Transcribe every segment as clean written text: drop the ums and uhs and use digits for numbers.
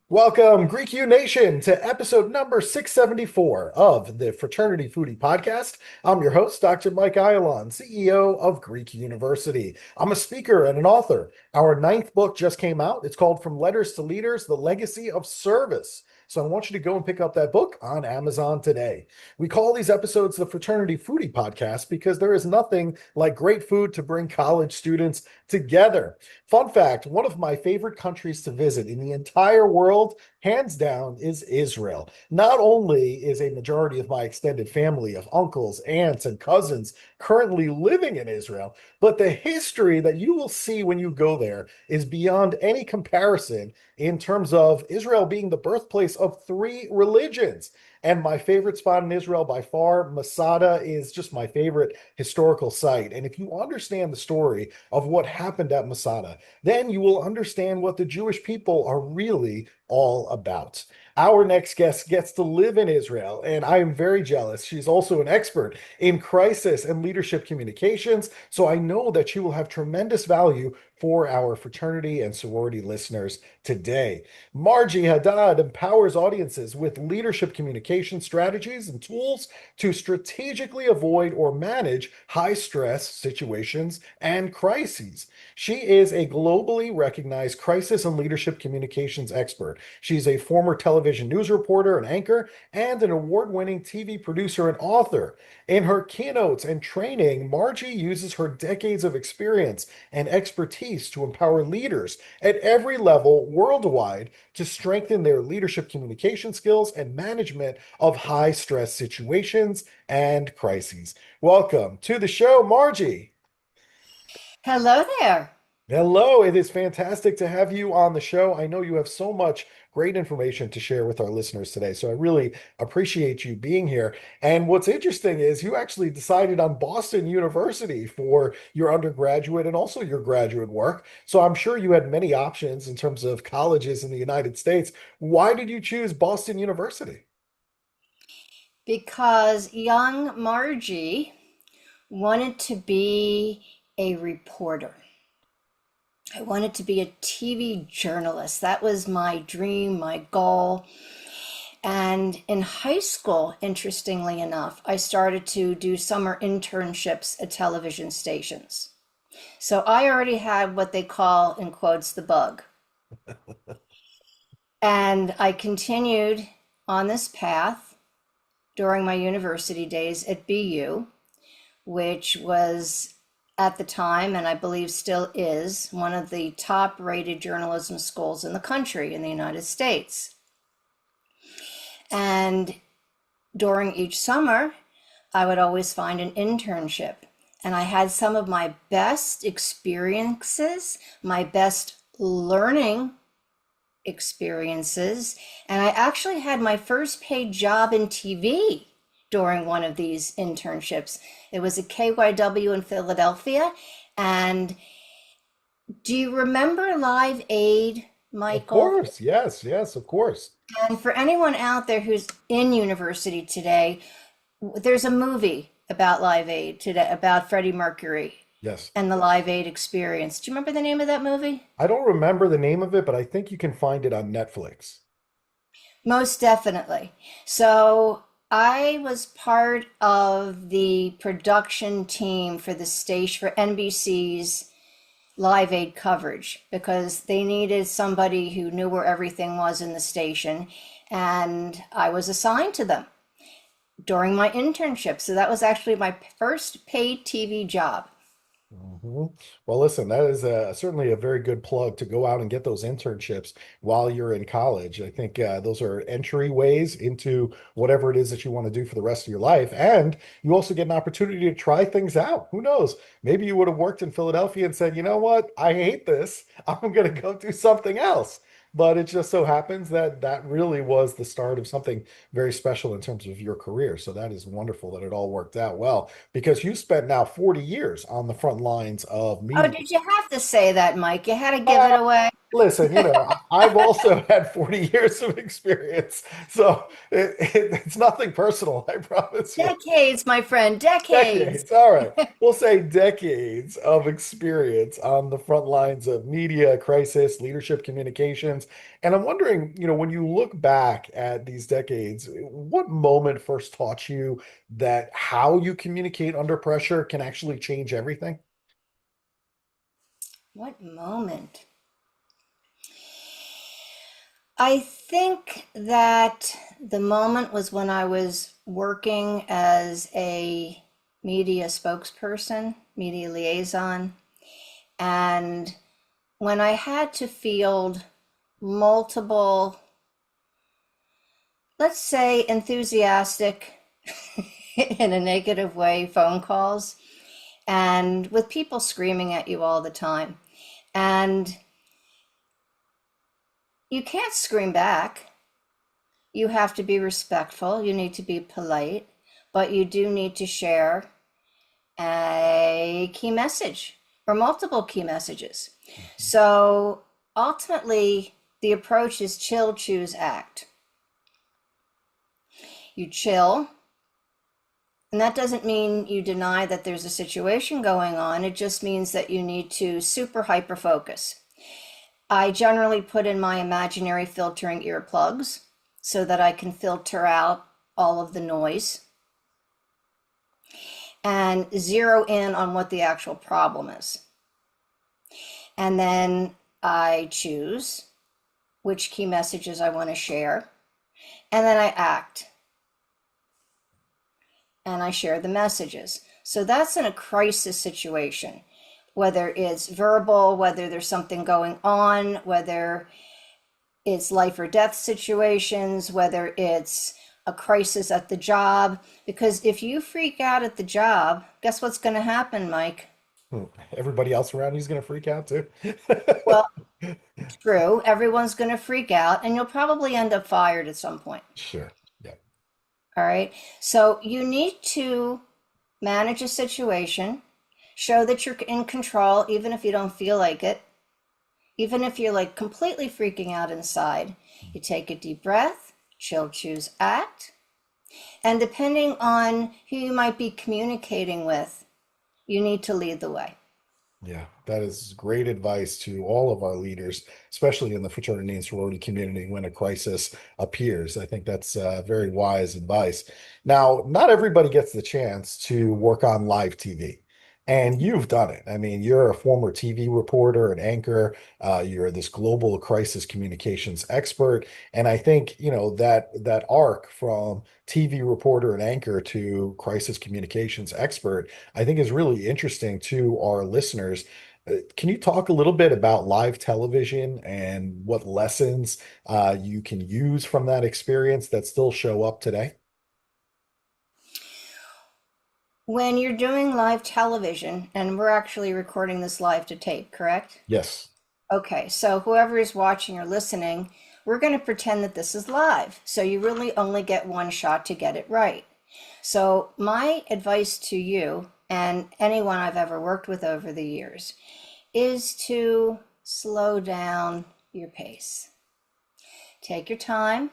Welcome, Greek U Nation, to episode number 674 of the Fraternity Foodie Podcast. I'm your host, Dr. Mike Ayalon, CEO of Greek University. I'm a speaker and an author. Our ninth book just came out. It's called From Letters to Leaders, The Legacy of Service. So I want you to go and pick up that book on Amazon today. We call these episodes the Fraternity Foodie Podcast because there is nothing like great food to bring college students together. Fun fact, one of my favorite countries to visit in the entire world, hands down, is Israel. Not only is a majority of my extended family of uncles, aunts, and cousins currently living in Israel, but the history that you will see when you go there is beyond any comparison in terms of Israel being the birthplace of three religions. And my favorite spot in Israel by far, Masada, is just my favorite historical site. And if you understand the story of what happened at Masada, then you will understand what the Jewish people are really all about. Our next guest gets to live in Israel, and I am very jealous. She's also an expert in crisis and leadership communications, so I know that she will have tremendous value for our fraternity and sorority listeners today. Marjie Hadad empowers audiences with leadership communication strategies and tools to strategically avoid or manage high-stress situations and crises. She is a globally recognized crisis and leadership communications expert. She's a former television news reporter and anchor, and an award-winning TV producer and author. In her keynotes and training, Marjie uses her decades of experience and expertise to empower leaders at every level worldwide to strengthen their leadership communication skills and management of high-stress situations and crises. Welcome to the show, Marjie. Hello there. Hello, it is fantastic to have you on the show. I know you have so much great information to share with our listeners today, so I really appreciate you being here. And what's interesting is you actually decided on Boston University for your undergraduate and also your graduate work. So I'm sure you had many options in terms of colleges in the United States. Why did you choose Boston University? Because young Margie wanted to be a reporter. I wanted to be a TV journalist. That was my dream, my goal. And in high school, interestingly enough, I started to do summer internships at television stations. So I already had what they call, in quotes, the bug. And I continued on this path during my university days at BU, which was at the time, and I believe still is, one of the top rated journalism schools in the country, in the United States. And during each summer, I would always find an internship. And I had some of my best experiences, my best learning experiences, and I actually had my first paid job in TV during one of these internships. It was at KYW in Philadelphia. And do you remember Live Aid, Of Michael? course, yes, of course. And for anyone out there who's in university today, there's a movie about Live Aid today, about Freddie Mercury Yes. and the Live Aid experience. Do you remember the name of that movie? I don't remember the name of it, but I think you can find it on Netflix. Most definitely. So I was part of the production team for the station, for NBC's Live Aid coverage, because they needed somebody who knew where everything was in the station. And I was assigned to them during my internship. So that was actually my first paid TV job. Mhm. Well, listen, that is certainly a very good plug to go out and get those internships while you're in college. I think those are entryways into whatever it is that you want to do for the rest of your life. And you also get an opportunity to try things out. Who knows? Maybe you would have worked in Philadelphia and said, you know what? I hate this. I'm going to go do something else. But it just so happens that that really was the start of something very special in terms of your career. So that is wonderful that it all worked out well because you spent now 40 years on the front lines of Oh, media. did you have to say that, Mike? You had to give it away. Listen, I've also had 40 years of experience, so it's nothing personal, I promise you. Decades, my friend, decades. Decades. All right. We'll say decades of experience on the front lines of media, crisis, leadership communications. And I'm wondering, when you look back at these decades, what moment first taught you that how you communicate under pressure can actually change everything? What moment? I think that the moment was when I was working as a media spokesperson, media liaison, and when I had to field multiple, let's say enthusiastic in a negative way, phone calls, and with people screaming at you all the time. And you can't scream back. You have to be respectful. You need to be polite, but you do need to share a key message or multiple key messages. So ultimately, the approach is chill, choose, act. You chill, and that doesn't mean you deny that there's a situation going on. It just means that you need to super hyper focus. I generally put in my imaginary filtering earplugs so that I can filter out all of the noise and zero in on what the actual problem is. And then I choose which key messages I want to share. And then I act and I share the messages. So that's in a crisis situation, whether it's verbal, whether there's something going on, whether it's life or death situations, whether it's a crisis at the job. Because if you freak out at the job, guess what's going to happen, Mike? Everybody else around you is going to freak out too. Well, true, everyone's going to freak out and you'll probably end up fired at some point. Sure. Yeah. All right. So you need to manage a situation, show that you're in control, even if you don't feel like it. Even if you're like completely freaking out inside, you take a deep breath, chill, choose, act. And depending on who you might be communicating with, you need to lead the way. Yeah, that is great advice to all of our leaders, especially in the fraternity and sorority community when a crisis appears. I think that's very wise advice. Now, not everybody gets the chance to work on live TV, and you've done it. I mean, you're a former TV reporter and anchor. You're this global crisis communications expert, and I think that arc from TV reporter and anchor to crisis communications expert I think is really interesting to our listeners. Can you talk a little bit about live television and what lessons you can use from that experience that still show up today? When you're doing live television, and we're actually recording this live to tape, correct? Yes. Okay, so whoever is watching or listening, we're going to pretend that this is live. So you really only get one shot to get it right. So my advice to you and anyone I've ever worked with over the years is to slow down your pace. Take your time.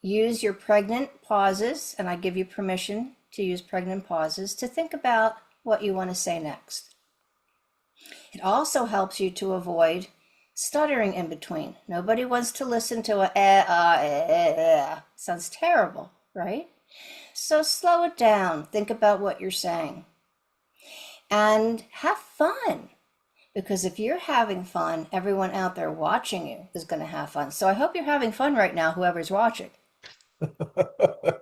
Use your pregnant pauses, and I give you permission to use pregnant pauses to think about what you want to say next. It also helps you to avoid stuttering in between. Nobody wants to listen to a Sounds terrible, right? So slow it down. Think about what you're saying. And have fun. Because if you're having fun, everyone out there watching you is going to have fun. So I hope you're having fun right now, whoever's watching.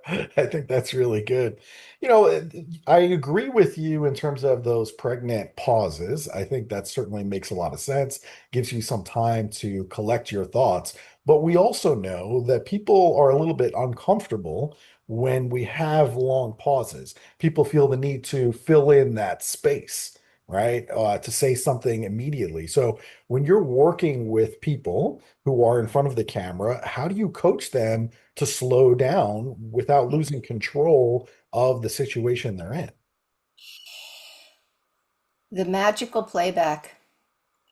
I think that's really good. I agree with you in terms of those pregnant pauses. I think that certainly makes a lot of sense, gives you some time to collect your thoughts. But we also know that people are a little bit uncomfortable when we have long pauses. People feel the need to fill in that space, right? To say something immediately. So when you're working with people who are in front of the camera, how do you coach them to slow down without losing control of the situation they're in? The magical playback.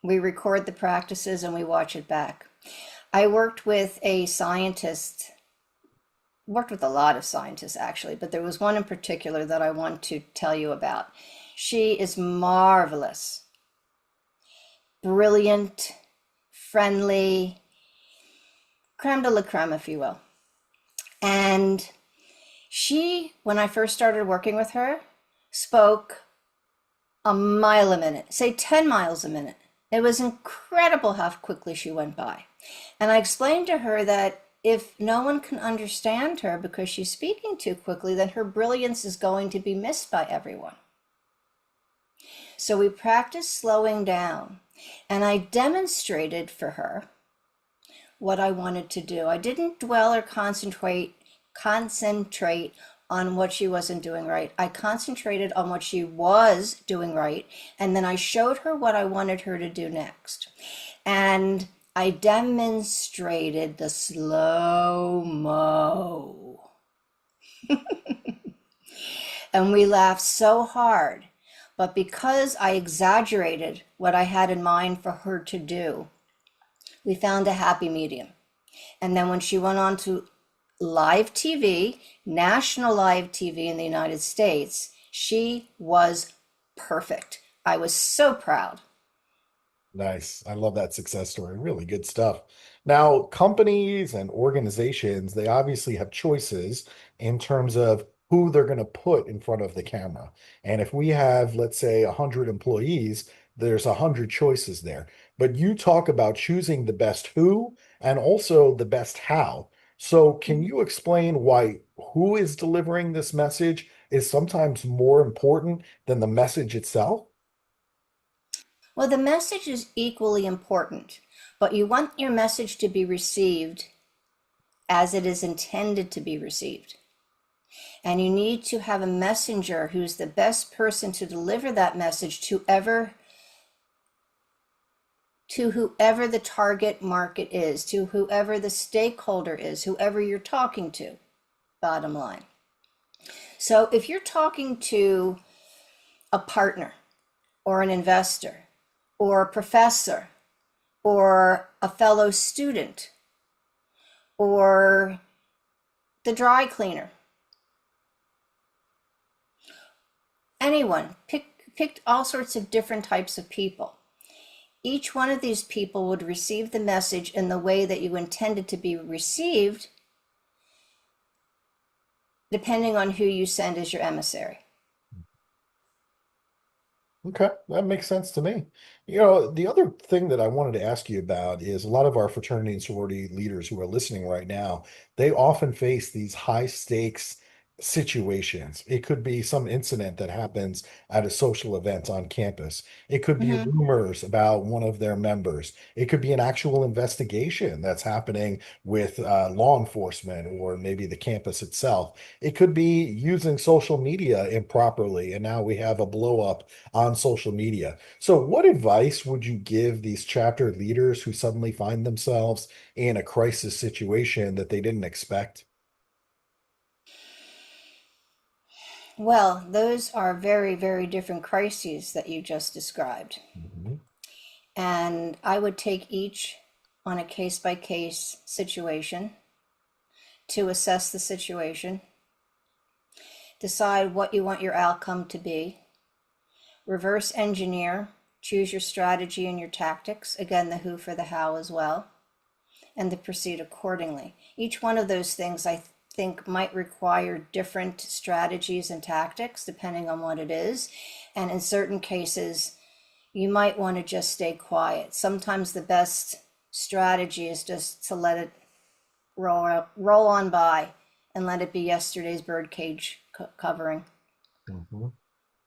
We record the practices and we watch it back. I worked with a scientist, worked with a lot of scientists actually, but there was one in particular that I want to tell you about. She is marvelous, brilliant, friendly, creme de la creme, if you will. And she, when I first started working with her, spoke a mile a minute, say 10 miles a minute. It was incredible how quickly she went by. And I explained to her that if no one can understand her because she's speaking too quickly, then her brilliance is going to be missed by everyone. So we practiced slowing down, and I demonstrated for her what I wanted to do. I didn't dwell or concentrate on what she wasn't doing right. I concentrated on what she was doing right, and then I showed her what I wanted her to do next. And I demonstrated the slow-mo. And we laughed so hard. But because I exaggerated what I had in mind for her to do, we found a happy medium. And then when she went on to live TV, national live TV in the United States, she was perfect. I was so proud. Nice. I love that success story. Really good stuff. Now, companies and organizations, they obviously have choices in terms of who they're going to put in front of the camera. And if we have, let's say, 100 employees, there's 100 choices there. But you talk about choosing the best who and also the best how. So, can you explain why who is delivering this message is sometimes more important than the message itself? Well, the message is equally important, but you want your message to be received as it is intended to be received. And you need to have a messenger who's the best person to deliver that message to whoever the target market is, to whoever the stakeholder is, whoever you're talking to, bottom line. So if you're talking to a partner or an investor or a professor or a fellow student or the dry cleaner, anyone, picked all sorts of different types of people. Each one of these people would receive the message in the way that you intended to be received, depending on who you send as your emissary. Okay, that makes sense to me. You know, the other thing that I wanted to ask you about is a lot of our fraternity and sorority leaders who are listening right now, they often face these high stakes situations. It could be some incident that happens at a social event on campus. It could be Mm-hmm. rumors about one of their members. It could be an actual investigation that's happening with law enforcement or maybe the campus itself. It could be using social media improperly, and now we have a blow up on social media. So, what advice would you give these chapter leaders who suddenly find themselves in a crisis situation that they didn't expect? Well, those are very, very different crises that you just described. Mhm. And I would take each on a case by case situation to assess the situation, decide what you want your outcome to be, reverse engineer, choose your strategy and your tactics, again, the who for the how as well, and to proceed accordingly. Each one of those things I think might require different strategies and tactics depending on what it is. And in certain cases, you might want to just stay quiet. Sometimes the best strategy is just to let it roll on by and let it be yesterday's birdcage covering. Mhm.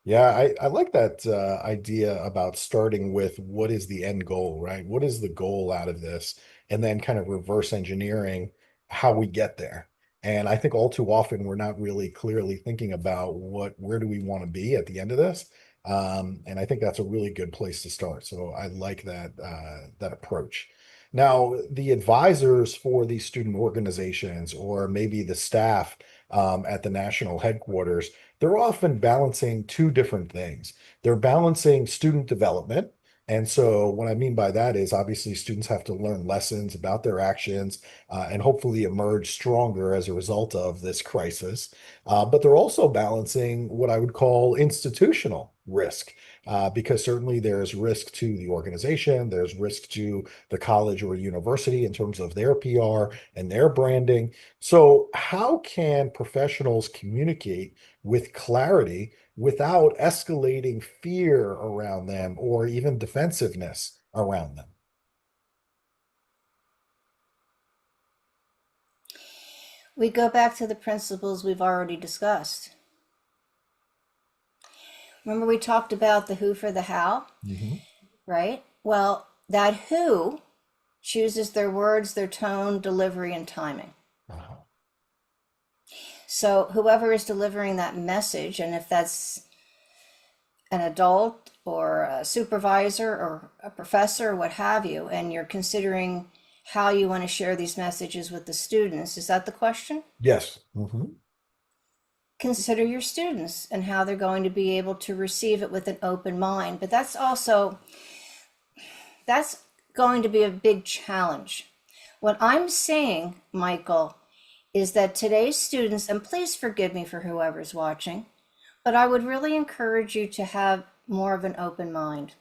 Yeah, I like that idea about starting with what is the end goal, right? What is the goal out of this? And then kind of reverse engineering how we get there. And I think all too often we're not really clearly thinking about where do we want to be at the end of this? And I think that's a really good place to start. So I like that approach. Now, the advisors for these student organizations or maybe the staff at the national headquarters, they're often balancing two different things. They're balancing student development And so, what I mean by that is obviously students have to learn lessons about their actions and hopefully emerge stronger as a result of this crisis. But they're also balancing what I would call institutional risk. Because certainly there's risk to the organization, there's risk to the college or university in terms of their PR and their branding. So, how can professionals communicate with clarity without escalating fear around them or even defensiveness around them? We go back to the principles we've already discussed. Remember, we talked about the who for the how, Mhm. right? Well, that who chooses their words, their tone, delivery, and timing. Uh-huh. So, whoever is delivering that message, and if that's an adult or a supervisor or a professor or what have you, and you're considering how you want to share these messages with the students, is that the question? Yes. Mhm. Consider your students and how they're going to be able to receive it with an open mind. But that's going to be a big challenge. What I'm saying, Michael, is that today's students, and please forgive me for whoever's watching, but I would really encourage you to have more of an open mind.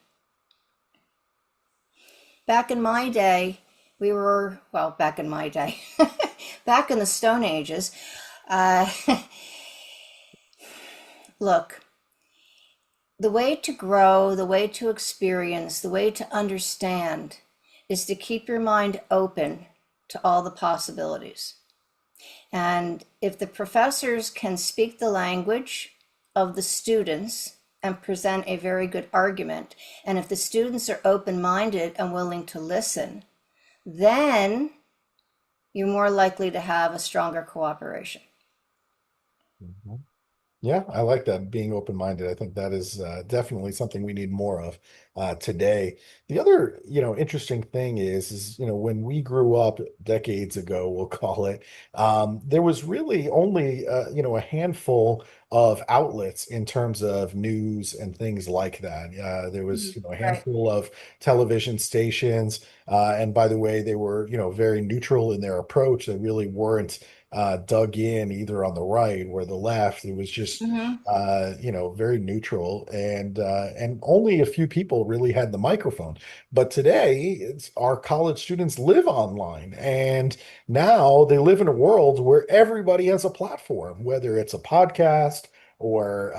Back in my day, back in my day, back in the Stone Ages, uh, look, the way to grow, the way to experience, the way to understand is to keep your mind open to all the possibilities. And if the professors can speak the language of the students and present a very good argument, and if the students are open-minded and willing to listen, then you're more likely to have a stronger cooperation. Mhm. Yeah, I like that, being open-minded. I think that is definitely something we need more of today. The other, interesting thing is, when we grew up decades ago, we'll call it, there was really only, a handful of outlets in terms of news and things like that. There was, a Right. handful of television stations, and by the way, they were, very neutral in their approach. They really weren't dug in either on the right or the left. It was just Mm-hmm. very neutral, and only a few people really had the microphone. But today, our college students live online, and now they live in a world where everybody has a platform, whether it's a podcast or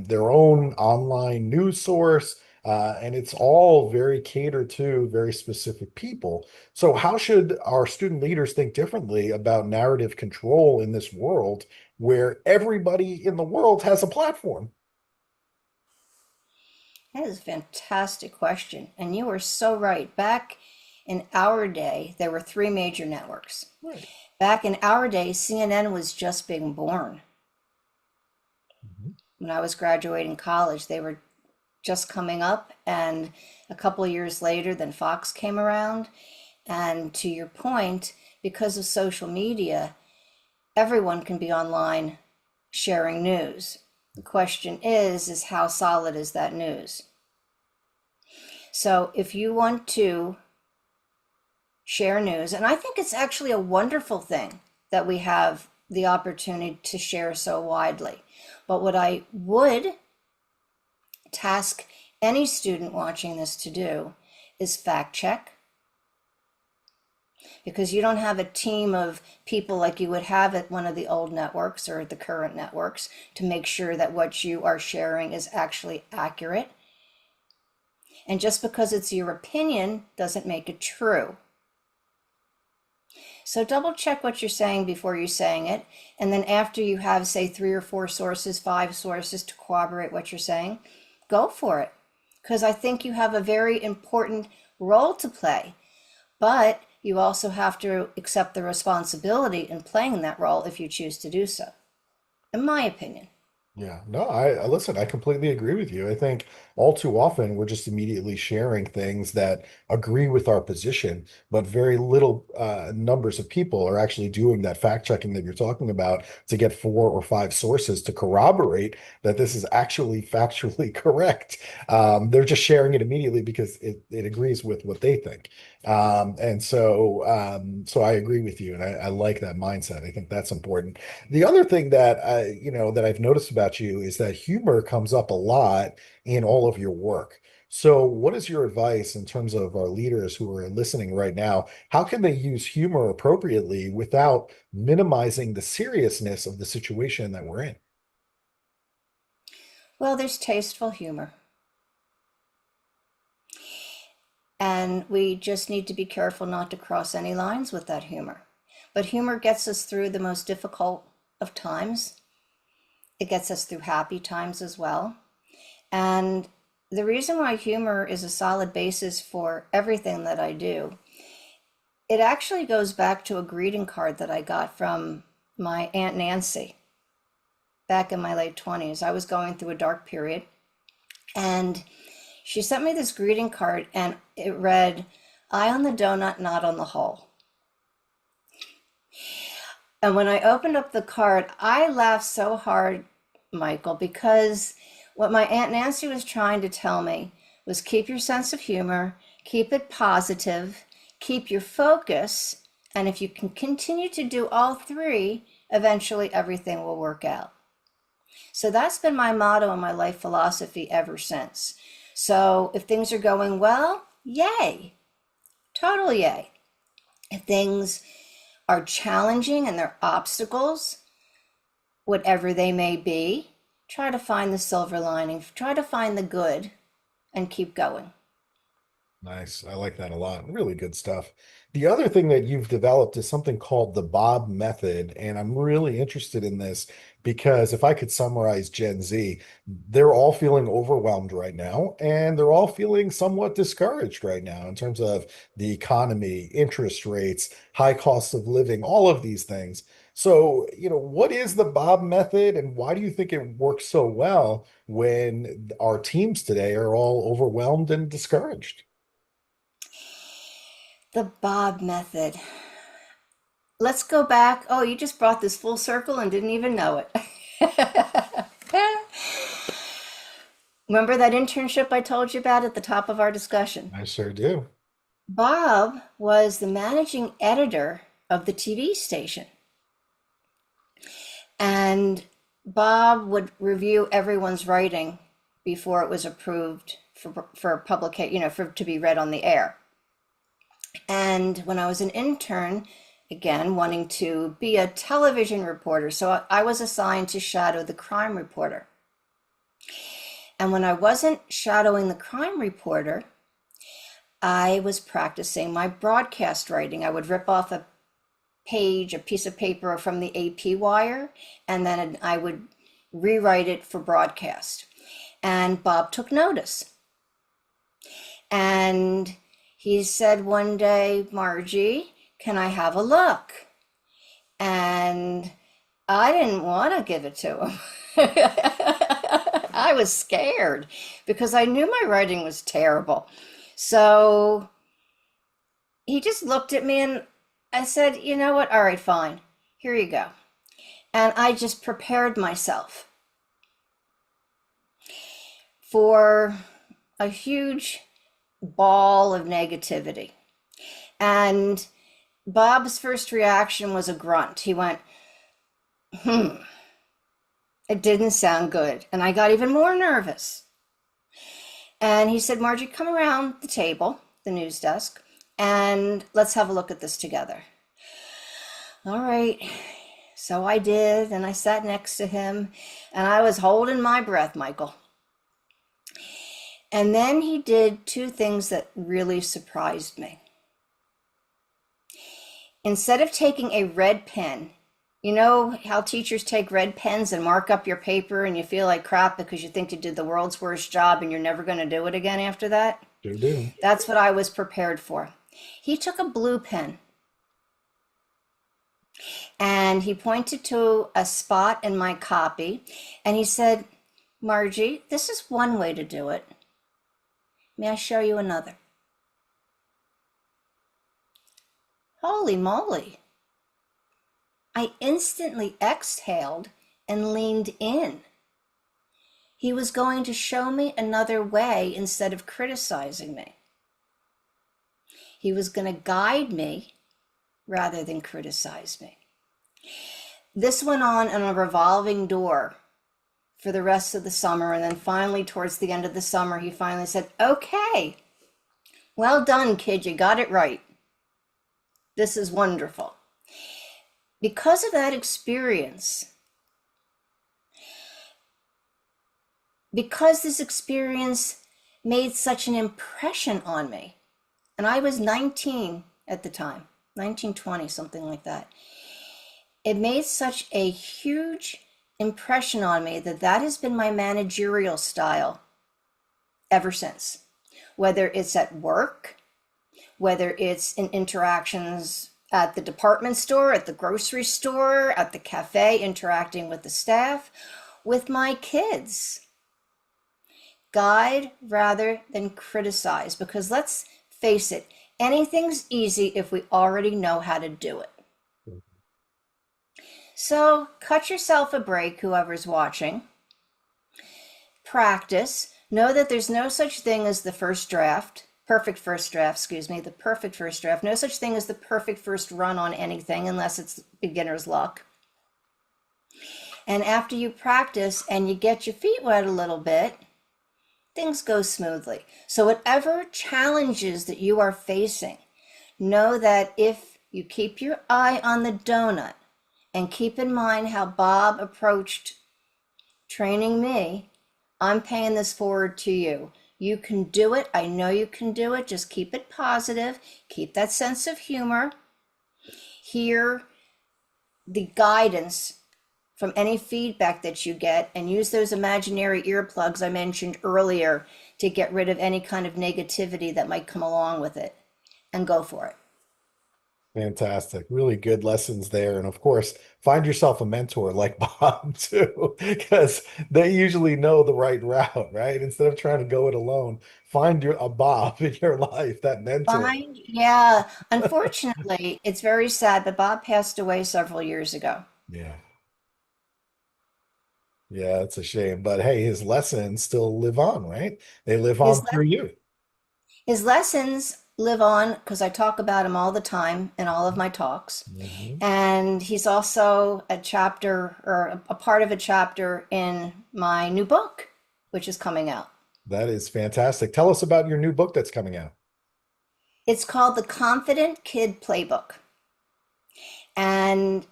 their own online news source. And it's all very catered to very specific people. So, how should our student leaders think differently about narrative control in this world where everybody in the world has a platform? That is a fantastic question. And you are so right. Back in our day, there were three major networks. Right. Back in our day, CNN was just being born. Mhm. When I was graduating college, they were just coming up, and a couple of years later, then Fox came around. And to your point, because of social media, everyone can be online sharing news. The question is how solid is that news? So if you want to share news, and I think it's actually a wonderful thing that we have the opportunity to share so widely. But what I would task any student watching this to do is fact check, because you don't have a team of people like you would have at one of the old networks or the current networks to make sure that what you are sharing is actually accurate. And just because it's your opinion doesn't make it true. So double check what you're saying before you're saying it. And then after you have, say, 3 or 4 sources, 5 sources to corroborate what you're saying, go for it. Because I think you have a very important role to play. But you also have to accept the responsibility in playing that role if you choose to do so, in my opinion. Yeah, no, I listen, I completely agree with you. I think all too often we're just immediately sharing things that agree with our position, but very little numbers of people are actually doing that fact checking that you're talking about to get four or five sources to corroborate that this is actually factually correct. They're just sharing it immediately because it agrees with what they think. So I agree with you, and I like that mindset. I think that's important. The other thing that that I've noticed about you is that humor comes up a lot in all of your work. So, what is your advice in terms of our leaders who are listening right now? How can they use humor appropriately without minimizing the seriousness of the situation that we're in? Well, there's tasteful humor, and we just need to be careful not to cross any lines with that humor. But humor gets us through the most difficult of times. It gets us through happy times as well. And the reason why humor is a solid basis for everything that I do, it actually goes back to a greeting card that I got from my Aunt Nancy back in my late 20s. I was going through a dark period, and she sent me this greeting card, and it read, "Eye on the donut, not on the hole." And when I opened up the card, I laughed so hard, Michael, because what my Aunt Nancy was trying to tell me was keep your sense of humor, keep it positive, keep your focus, and if you can continue to do all three, eventually everything will work out. So that's been my motto and my life philosophy ever since. So if things are going well, yay, total yay. If things are challenging and they're obstacles, whatever they may be, try to find the silver lining, try to find the good, and keep going. Nice. I like that a lot. Really good stuff. The other thing that you've developed is something called the Bob method. And I'm really interested in this because if I could summarize Gen Z, they're all feeling overwhelmed right now, and they're all feeling somewhat discouraged right now in terms of the economy, interest rates, high cost of living, all of these things. So, what is the Bob method, and why do you think it works so well when our teams today are all overwhelmed and discouraged? The Bob method. Let's go back. Oh, you just brought this full circle and didn't even know it. Remember that internship I told you about at the top of our discussion? I sure do. Bob was the managing editor of the TV station. And Bob would review everyone's writing before it was approved for publication, for to be read on the air. And when I was an intern, again, wanting to be a television reporter, so I was assigned to shadow the crime reporter. And when I wasn't shadowing the crime reporter, I was practicing my broadcast writing. I would rip off a piece of paper from the AP wire, and then I would rewrite it for broadcast. And Bob took notice. And he said one day, "Margie, can I have a look?" And I didn't want to give it to him. I was scared because I knew my writing was terrible. So he just looked at me, and I said, "You know what? All right, fine. Here you go." And I just prepared myself for a huge ball of negativity. And Bob's first reaction was a grunt. He went, it didn't sound good. And I got even more nervous. And he said, "Margie, come around the table, the news desk, and let's have a look at this together." All right. So I did, and I sat next to him, and I was holding my breath, Michael. And then he did two things that really surprised me. Instead of taking a red pen, you know how teachers take red pens and mark up your paper and you feel like crap because you think you did the world's worst job and you're never going to do it again after that? Sure do. That's what I was prepared for. He took a blue pen And he pointed to a spot in my copy and he said, Margie, this is one way to do it. May I show you another? Holy moly. I instantly exhaled and leaned in. He was going to show me another way instead of criticizing me. He was going to guide me rather than criticize me. This went on a revolving door for the rest of the summer. And then finally, towards the end of the summer, he finally said, okay, well done, kid. You got it right. This is wonderful. Because of that experience, because this experience made such an impression on me, and I was 19 at the time, 19, 20, something like that. It made such a huge impression on me that that has been my managerial style ever since. Whether it's at work, whether it's in interactions at the department store, at the grocery store, at the cafe, interacting with the staff, with my kids. Guide rather than criticize, because let's face it, anything's easy if we already know how to do it. So cut yourself a break, whoever's watching. Practice. Know that there's no such thing as the first draft, perfect first draft, the perfect first draft. No such thing as the perfect first run on anything unless it's beginner's luck. And after you practice and you get your feet wet a little bit, things go smoothly. So whatever challenges that you are facing, know that if you keep your eye on the donut and keep in mind how Bob approached training me, I'm paying this forward to you. You can do it. I know you can do it. Just keep it positive. Keep that sense of humor. Hear the guidance from any feedback that you get, and use those imaginary earplugs I mentioned earlier to get rid of any kind of negativity that might come along with it, and go for it. Fantastic. Really good lessons there. And of course, find yourself a mentor like Bob too, because they usually know the right route, right? Instead of trying to go it alone, find a Bob in your life, that mentor. Yeah, unfortunately, it's very sad, but Bob passed away several years ago. Yeah. Yeah, it's a shame. But hey, his lessons still live on, right? They live His on through you. His lessons live on because I talk about him all the time in all of my talks. Mhm. And he's also a chapter or a part of a chapter in my new book, which is coming out. That is fantastic. Tell us about your new book that's coming out. It's called The Confident Kid Playbook. And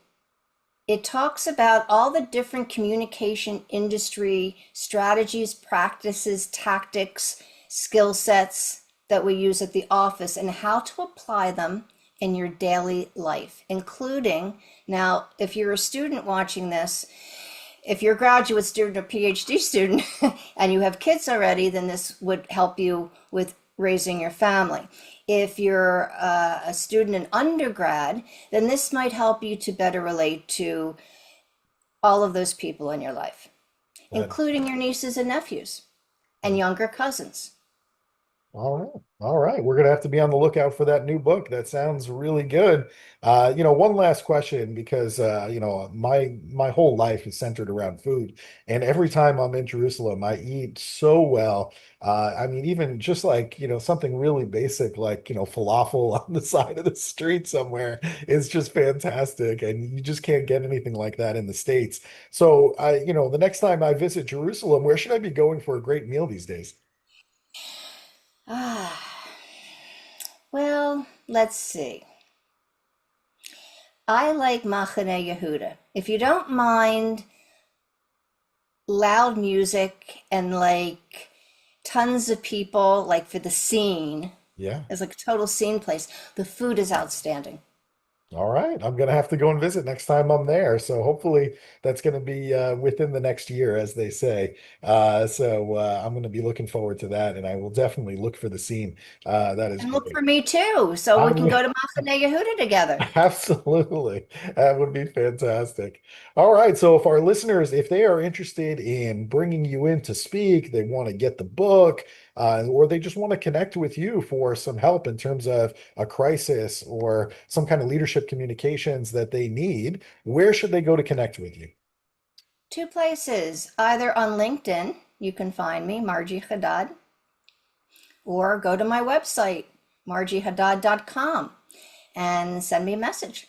it talks about all the different communication industry strategies, practices, tactics, skill sets that we use at the office and how to apply them in your daily life, including now, if you're a student watching this, if you're a graduate student or PhD student and you have kids already, then this would help you with raising your family. If you're a student in undergrad, then this might help you to better relate to all of those people in your life, That including your nieces and nephews and younger cousins. All right. All right. We're going to have to be on the lookout for that new book. That sounds really good. One last question because my whole life is centered around food. And every time I'm in Jerusalem, I eat so well. I mean, even just like, something really basic like, falafel on the side of the street somewhere is just fantastic. And you just can't get anything like that in the States. So the next time I visit Jerusalem, where should I be going for a great meal these days? Ah, well, let's see. I like Machane Yehuda. If you don't mind loud music and like tons of people, like for the scene, Yeah. it's like a total scene place. The food is outstanding. All right, I'm gonna have to go and visit next time I'm there. So hopefully that's gonna be within the next year, as they say. I'm gonna be looking forward to that, and I will definitely look for the scene. That is And look great. for me too, so I we can will go to Machane Yehuda together. absolutely. That would be fantastic. All right, so if our listeners, if they are interested in bringing you in to speak, they want to get the book, or they just want to connect with you for some help in terms of a crisis or some kind of leadership communications that they need, where should they go to connect with you? Two places, either on LinkedIn, you can find me, Marjie Hadad, or go to my website, marjiehadad.com, and send me a message.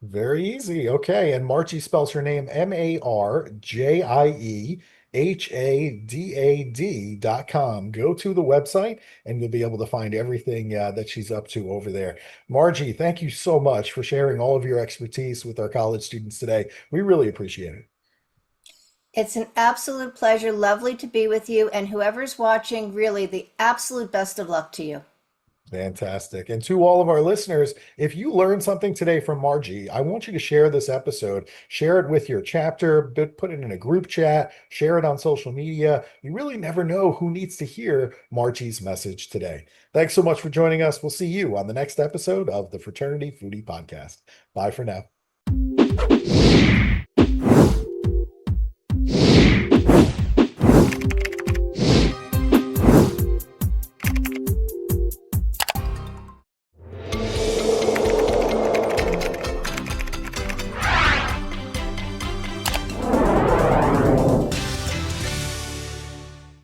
Very easy. Okay. And Margie spells her name MarjieHadad.com. Go to the website and you'll be able to find everything that she's up to over there. Margie, thank you so much for sharing all of your expertise with our college students today. We really appreciate it. It's an absolute pleasure. Lovely to be with you. And whoever's watching, really the absolute best of luck to you. Fantastic. And to all of our listeners, if you learned something today from Margie, I want you to share this episode, share it with your chapter, put it in a group chat, share it on social media. You really never know who needs to hear Margie's message today. Thanks so much for joining us. We'll see you on the next episode of the Fraternity Foodie Podcast. Bye for now.